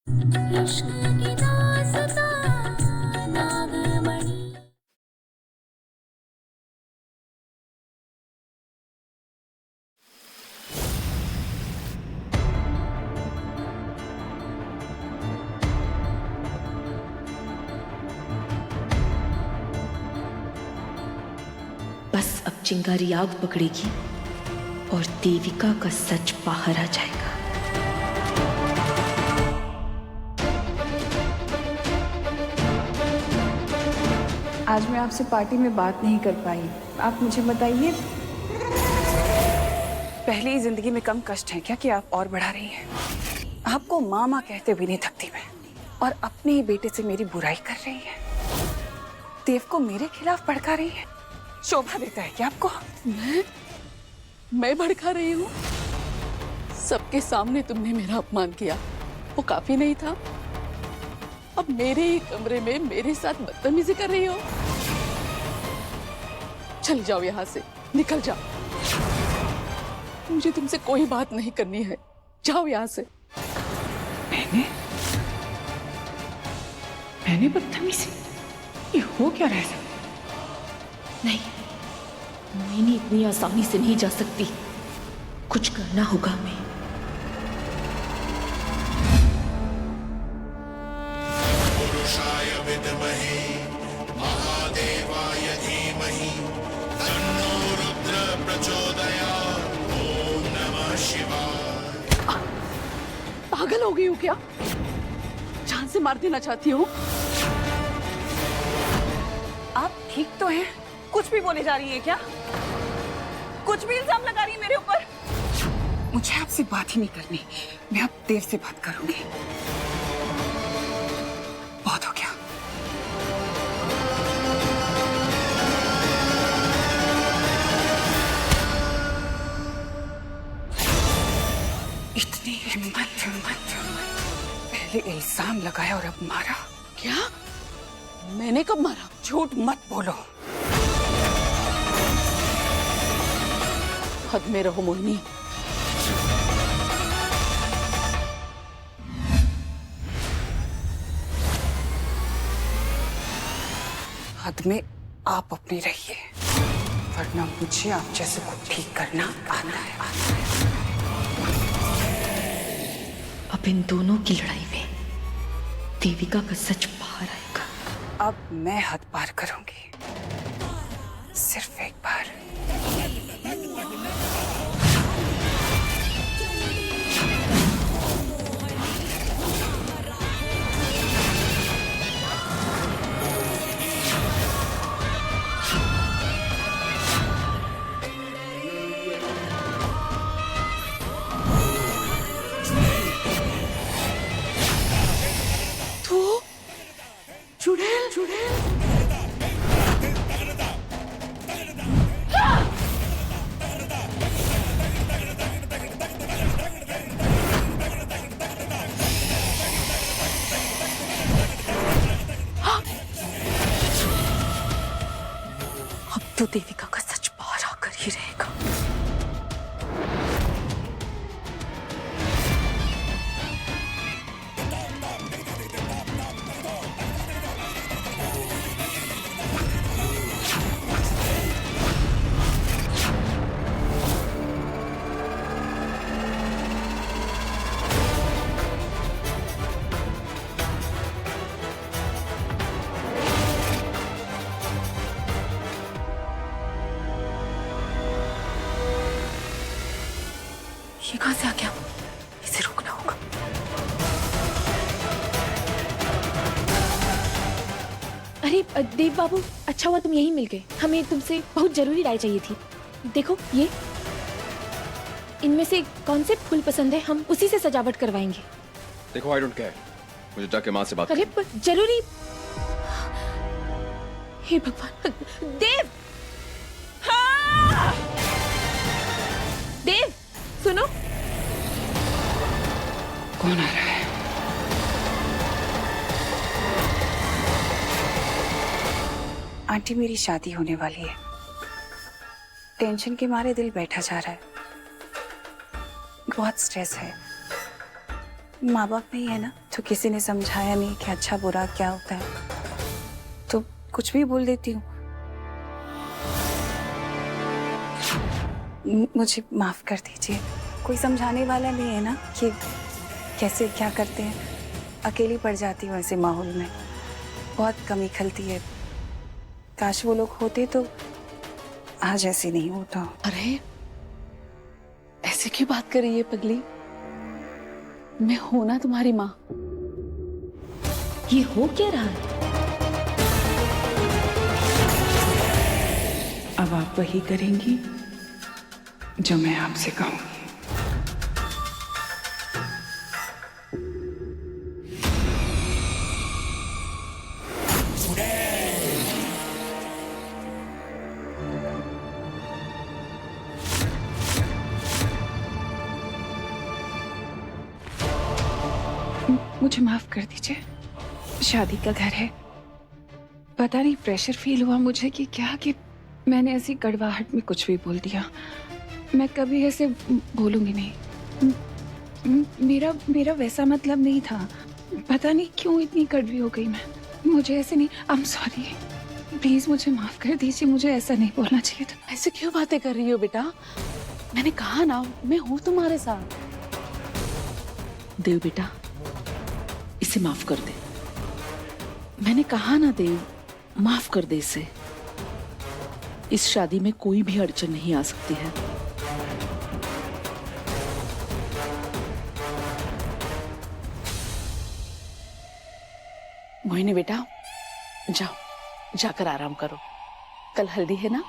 इश्क की दास्तां नागमणि। बस अब चिंगारी आग पकड़ेगी और देविका का सच बाहर आ जाएगा। आज मैं आपसे पार्टी में बात नहीं कर पाई। आप मुझे बताइए, पहली जिंदगी में कम कष्ट है क्या कि आप और बढ़ा रही हैं? आपको मामा कहते भी नहीं थकती मैं, और अपने ही बेटे से मेरी बुराई कर रही है। देव को मेरे खिलाफ भड़का रही है। शोभा देता है क्या आपको? मैं भड़का रही हूँ? सबके सामने तुमने मेरा अपमान किया, वो काफी नहीं था? अब मेरे ही कमरे में मेरे साथ बदतमीजी कर रही हो? चल जाओ यहाँ से, निकल जाओ। मुझे तुमसे कोई बात नहीं करनी है, जाओ यहाँ से। मैंने बदतमीजी? ये हो क्या रहा है? नहीं, मैंने इतनी आसानी से नहीं जा सकती। कुछ करना होगा हमें। पुरुषाय विद्महे महादेवाय धीमहि तन्नो रुद्र प्रचोदयात्। ओम नमः शिवाय। पागल हो गई हो क्या? जान से मार देना चाहती हो? आप ठीक तो हैं? कुछ भी बोले जा रही है क्या? कुछ भी इल्जाम लगा रही है मेरे ऊपर? मुझे आपसे बात ही नहीं करनी। मैं अब देव से बात करूंगी। बहुत हो गया। इतनी हिम्मत। पहले इल्जाम लगाया और अब मारा। क्या? मैंने कब मारा? झूठ मत बोलो। हद में रहो मोहिनी। हद में आप अपनी रहिए, वरना मुझे आप जैसे को ठीक करना आता है। अब इन दोनों की लड़ाई में देविका का सच बाहर आएगा। अब मैं हद पार करूंगी, सिर्फ एक बार। तो देविका का सच बाहर आकर ही रहेगा। ये कहां से आ गया? इसे रोकना होगा। अरे देव बाबू, अच्छा हुआ तुम यहीं मिल गए। हमें तुमसे बहुत जरूरी राय चाहिए थी। देखो ये, इनमें से कौन से फूल पसंद है, हम उसी से सजावट करवाएंगे। देखो, आई डोंट केयर, मुझे जाके माँ से बात अरे करनी। पर जरूरी। हे भगवान, देव! हाँ! देव सुनो। कौन आ रहा है? आंटी, मेरी शादी होने वाली है। टेंशन के मारे दिल बैठा जा रहा है। बहुत स्ट्रेस है। माँ बाप में ही है ना, तो किसी ने समझाया नहीं कि अच्छा बुरा क्या होता है, तो कुछ भी बोल देती हूँ। मुझे माफ कर दीजिए। कोई समझाने वाला नहीं है ना कि कैसे क्या करते हैं। अकेली पड़ जाती हूँ ऐसे माहौल में, बहुत कमी खलती है। काश वो लोग होते तो आज ऐसे नहीं होता। अरे ऐसे क्यों बात कर रही है पगली? मैं हूं ना तुम्हारी माँ। ये हो क्या रहा है? अब आप वही करेंगी जो मैं आपसे कहूंगी। मुझे माफ कर दीजिए, शादी का घर है। पता नहीं प्रेशर फील हुआ मुझे कि क्या, कि मैंने ऐसी कड़वाहट में कुछ भी बोल दिया। मैं कभी ऐसे बोलूंगी नहीं। मेरा मेरा वैसा मतलब नहीं था। पता नहीं क्यों इतनी कड़वी हो गई मैं। मुझे ऐसे नहीं। आई एम सॉरी, प्लीज मुझे माफ कर दीजिए। मुझे ऐसा नहीं बोलना चाहिए था। ऐसे क्यों बातें कर रही हो बेटा? मैंने कहा ना मैं हूं तुम्हारे साथ। देव बेटा, इसे माफ कर दे। मैंने कहा ना देव, माफ कर दे इसे। इस शादी में कोई भी अड़चन नहीं आ सकती है। मोहिनी बेटा, जाओ, जाकर आराम करो। कल हल्दी है ना?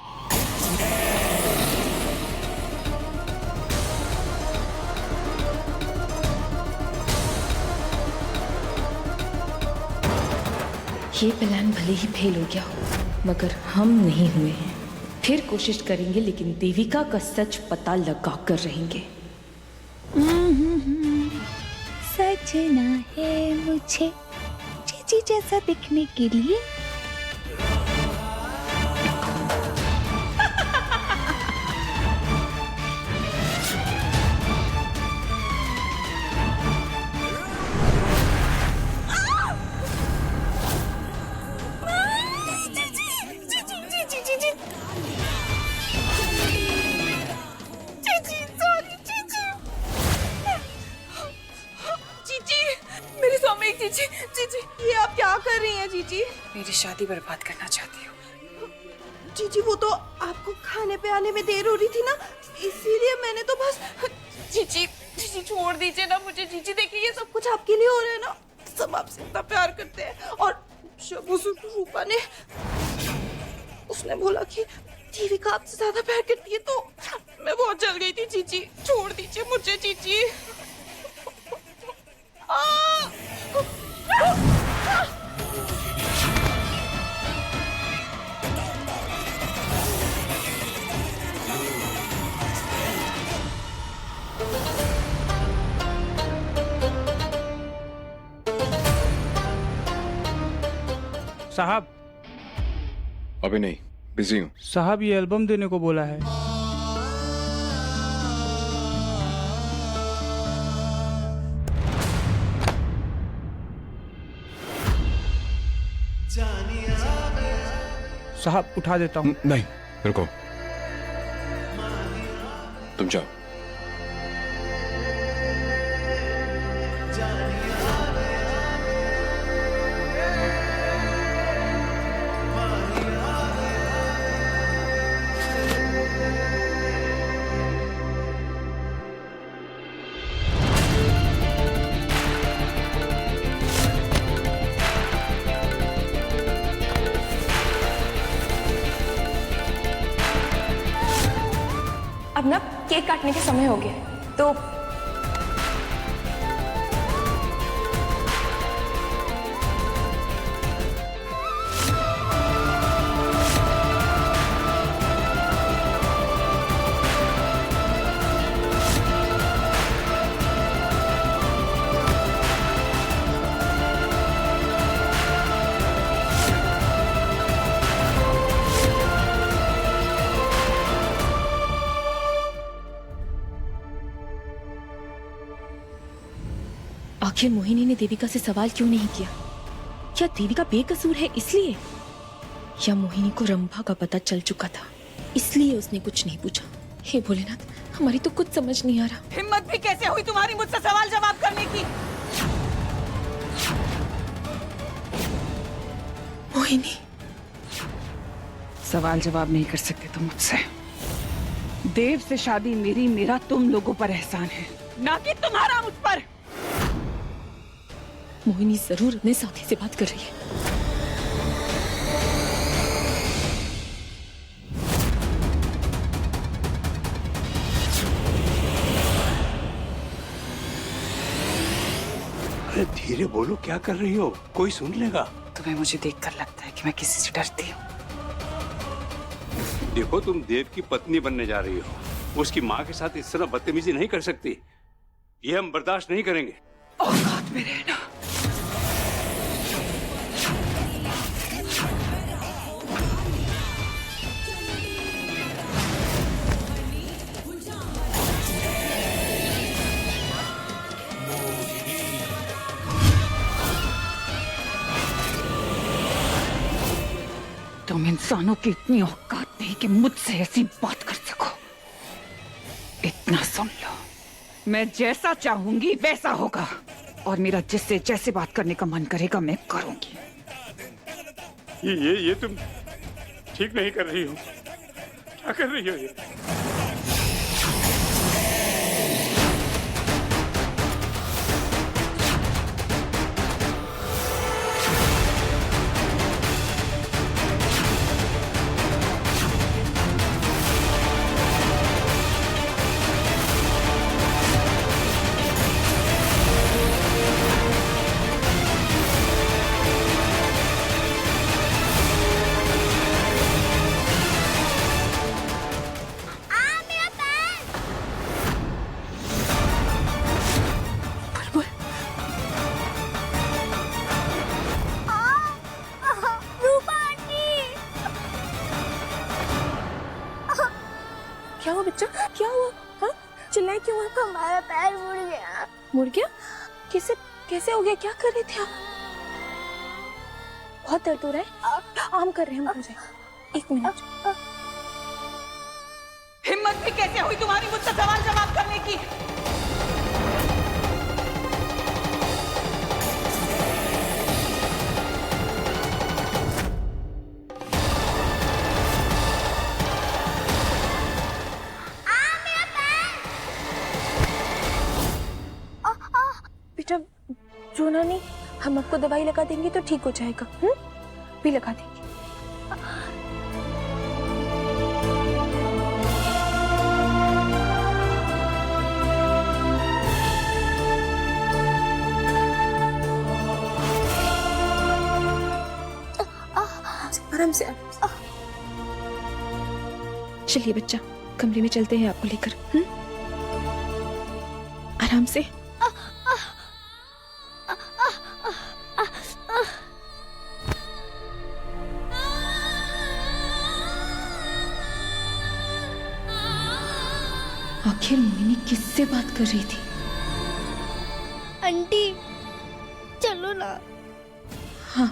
ये प्लान भले ही फेल हो गया हो, मगर हम नहीं हुए हैं। फिर कोशिश करेंगे, लेकिन देविका का सच पता लगा कर रहेंगे। सजना है मुझे चीची जैसा दिखने के लिए। जीजी, ये आप क्या कर रही हैं जीजी? मेरी शादी बर्बाद करना चाहती हूँ। जीजी वो तो आपको खाने पे आने में देर हो रही थी ना, इसीलिए मैंने तो बस। जीजी जीजी छोड़ दीजिए ना मुझे। जीजी देखिए ये सब कुछ आपके लिए हो रहा है ना, सब आपसे इतना प्यार करते हैं। और शबू रूपा ने उसने बोला कि देविका आपसे ज्यादा प्यार करती है, तो मैं बहुत जल गई थी। जीजी छोड़ दीजिए मुझे जीजी। साहब। अभी नहीं, बिजी हूँ। साहब ये एल्बम देने को बोला है। साहब उठा देता हूँ। नहीं, रुको, तुम जाओ। अब ना केक काटने के समय हो गया, तो आखिर मोहिनी ने देविका से सवाल क्यों नहीं किया? क्या देविका बेकसूर है इसलिए, या मोहिनी को रंभा का पता चल चुका था इसलिए उसने कुछ नहीं पूछा? हे भोलेनाथ, हमारी तो कुछ समझ नहीं आ रहा। हिम्मत भी कैसे हुई तुम्हारी मुझसे सवाल जवाब करने की? मोहिनी, सवाल जवाब नहीं कर सकते तुम मुझसे। देव से शादी मेरा तुम लोगों पर एहसान है, ना कि तुम्हारा मुझ पर। मोहिनी जरूर अपने साथी से बात कर रही है। अरे धीरे बोलो, क्या कर रही हो? कोई सुन लेगा। तुम्हें मुझे देखकर लगता है कि मैं किसी से डरती हूँ। देखो, तुम देव की पत्नी बनने जा रही हो, उसकी माँ के साथ इस तरह बदतमीजी नहीं कर सकती। ये हम बर्दाश्त नहीं करेंगे। औकात में रहना। तुम इंसानों की इतनी औकात नहीं कि मुझसे ऐसी बात कर सको। इतना सुन लो, मैं जैसा चाहूंगी वैसा होगा, और मेरा जिससे जैसे बात करने का मन करेगा मैं करूंगी। ये तुम ठीक नहीं कर रही हो। क्या कर रही हो ये? क्या हुआ बच्चा, क्या हुआ? हाँ, चिल्लाए क्यों? आपका हमारा पैर मुड़ गया। मुड़ गया? कैसे कैसे हो गया? क्या कर रहे थे आप? बहुत दर्द हो रहा है? आराम कर रहे हैं मुझे। एक मिनट। हिम्मत भी कैसे हुई तुम्हारी मुझसे सवाल जवाब करने की? बेटा रोना नहीं, हम आपको दवाई लगा देंगे तो ठीक हो जाएगा। भी लगा देंगे। आराम से। चलिए बच्चा, कमरे में चलते हैं आपको लेकर। आराम से। आखिर मोहिनी किससे बात कर रही थी? आंटी चलो ना। हाँ,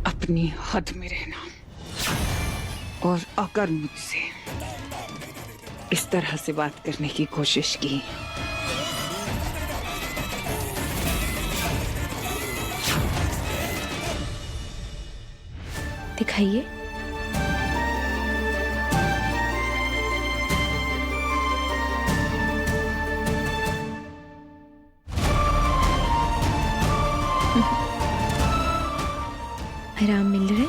अपनी हद में रहना, और अगर मुझसे इस तरह से बात करने की कोशिश की दिखाइए। आराम मिल रहा है?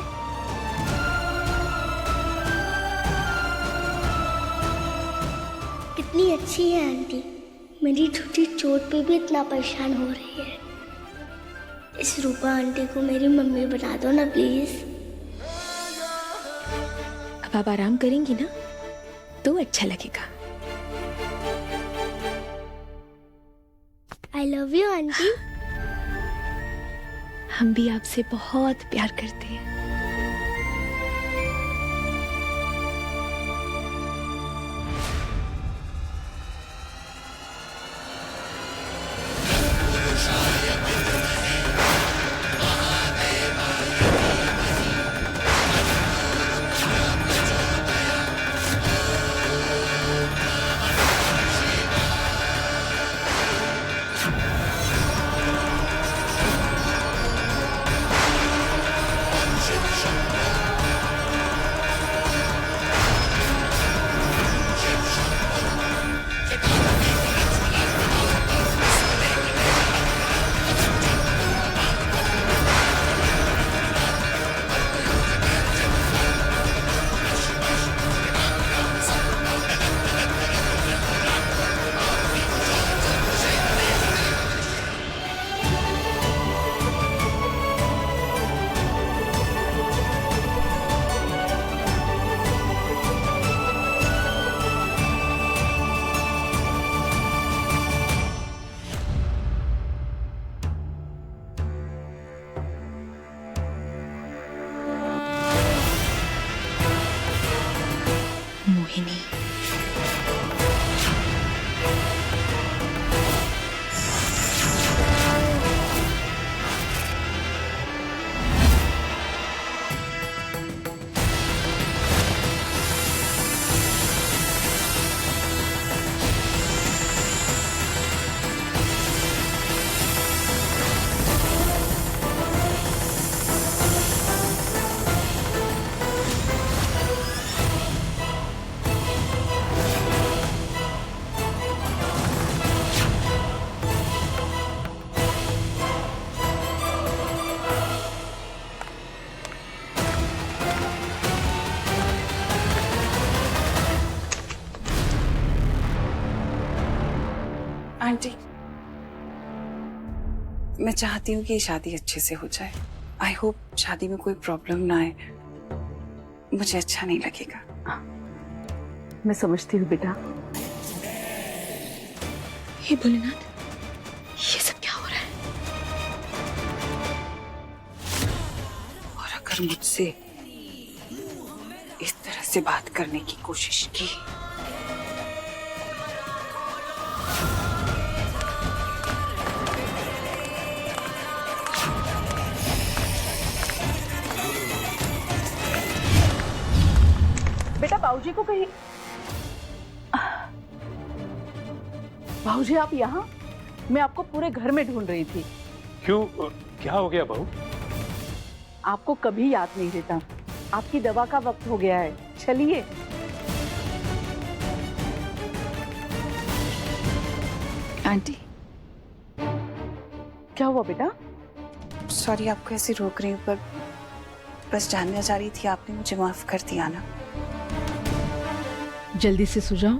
कितनी अच्छी है आंटी, मेरी छोटी चोट पे भी इतना परेशान हो रही है। इस रूपा आंटी को मेरी मम्मी बना दो ना प्लीज। अब आप आराम करेंगी ना तो अच्छा लगेगा। I love you aunty. हम भी आपसे बहुत प्यार करते हैं। मोहिनी, आंटी, मैं चाहती हूँ कि ये शादी अच्छे से हो जाए। आई होप शादी में कोई प्रॉब्लम ना आए, मुझे अच्छा नहीं लगेगा। मैं समझती हूँ बेटा। हे भोलेनाथ, ये सब क्या हो रहा है? और अगर मुझसे इस तरह से बात करने की कोशिश की बेटा, बाबूजी को कहीं। बाबूजी आप यहाँ? मैं आपको पूरे घर में ढूंढ रही थी। क्यों, क्या हो गया बहू? आपको कभी याद नहीं रहता। आपकी दवा का वक्त हो गया है, चलिए। आंटी, क्या हुआ बेटा? सॉरी आपको ऐसे रोक रही हूँ, पर बस जानना चाह रही थी, आपने मुझे माफ कर दिया ना? जल्दी से सो जाओ,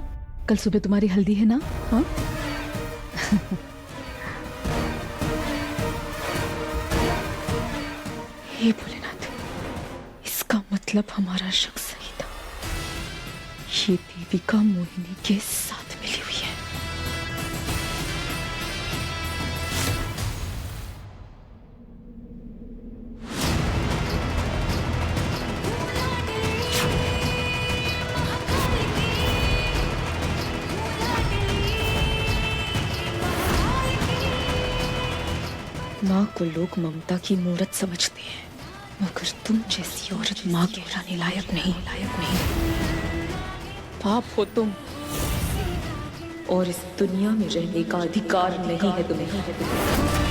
कल सुबह तुम्हारी हल्दी है ना? हाँ। हे भोलेनाथ, इसका मतलब हमारा शक सही था। ये देविका मोहिनी के साथ मिली हुई है। माँ को लोग ममता की मूरत समझते हैं, मगर तुम जैसी औरत माँ के कहलाने लायक नहीं। पाप हो तुम, और इस दुनिया में रहने का अधिकार नहीं है तुम्हें।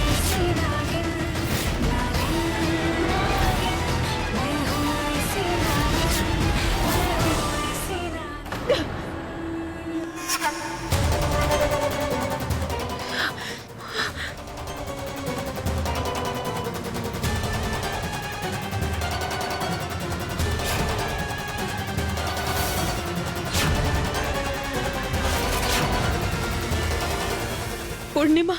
पूर्णिमा,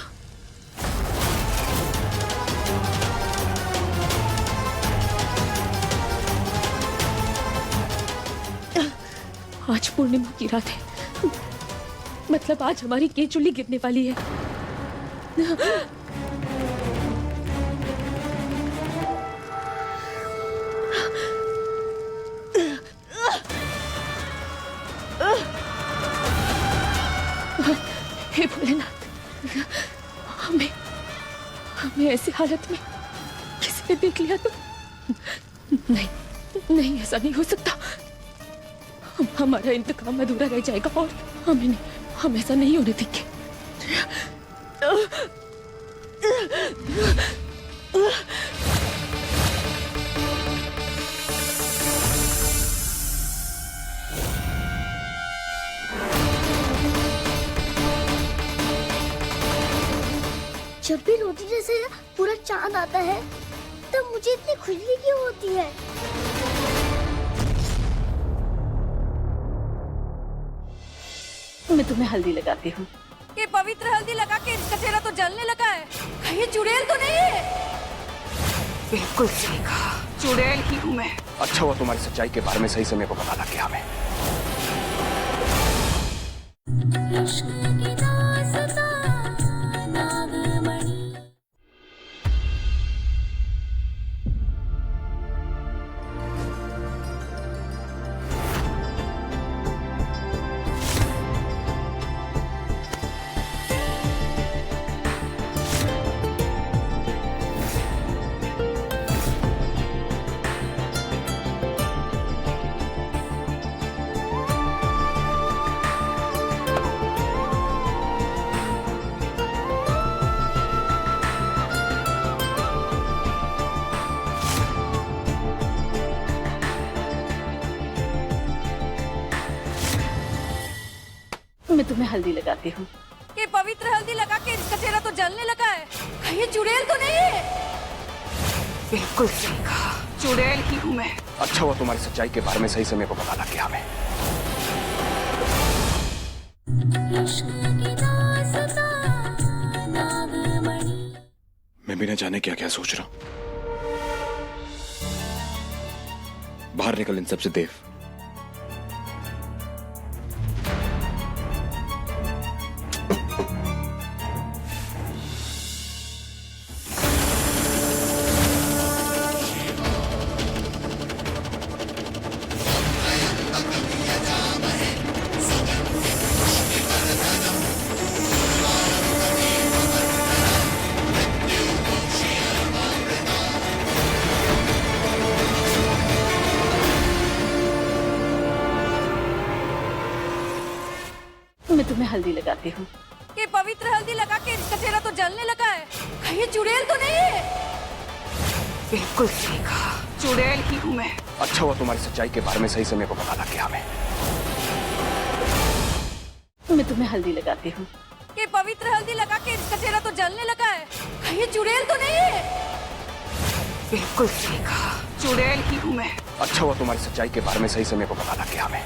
आज पूर्णिमा की रात है, मतलब आज हमारी केचुली गिरने वाली है। भोलेनाथ, हमें हमें ऐसी हालत में किसी ने देख लिया तो नहीं, नहीं, ऐसा नहीं हो सकता। हमारा इंतकाम अधूरा रह जाएगा और हमें नहीं, हम ऐसा नहीं होने देंगे। जब भी रोटी जैसे पूरा चांद आता है तब मुझे इतनी खुजली क्यों होती है? मैं तुम्हें हल्दी लगाती हूँ। ये पवित्र हल्दी लगा के इसका चेहरा तो जलने लगा है। कहीं चुड़ैल तो नहीं है? बिल्कुल सही कहा, चुड़ैल ही हूँ मैं। अच्छा हुआ तुम्हारी सच्चाई के बारे में सही समय को पता लग गया हमें। मैं तुम्हें हल्दी लगाती हूँ। ये पवित्र हल्दी लगा के इसका चेहरा तो जलने लगा है। कहीं चुड़ैल तो नहीं है? बिल्कुल सही कहा, चुड़ैल ही हूँ मैं। अच्छा हुआ तुम्हारी सच्चाई के बारे में सही समय को पता लग गया हमें। मैं बिना जाने क्या क्या सोच रहा हूं। बाहर निकल इन सबसे देव। मैं तुम्हें हल्दी लगाती हूँ। ये पवित्र हल्दी लगा के इसका चेहरा तो जलने लगा है। कहीं चुड़ैल तो नहीं है? बिल्कुल सही कहा, चुड़ैल ही हूँ मैं। अच्छा हुआ तुम्हारी सच्चाई के बारे में सही समय को पता लग गया हमें। मैं तुम्हें हल्दी लगाती हूँ। ये पवित्र हल्दी लगा के इसका चेहरा तो जलने लगा है। कहीं चुड़ैल तो नहीं है? बिल्कुल सही कहा, चुड़ैल ही हूँ मैं। अच्छा हुआ तुम्हारी सच्चाई के बारे में सही समय को पता लग गया हमें।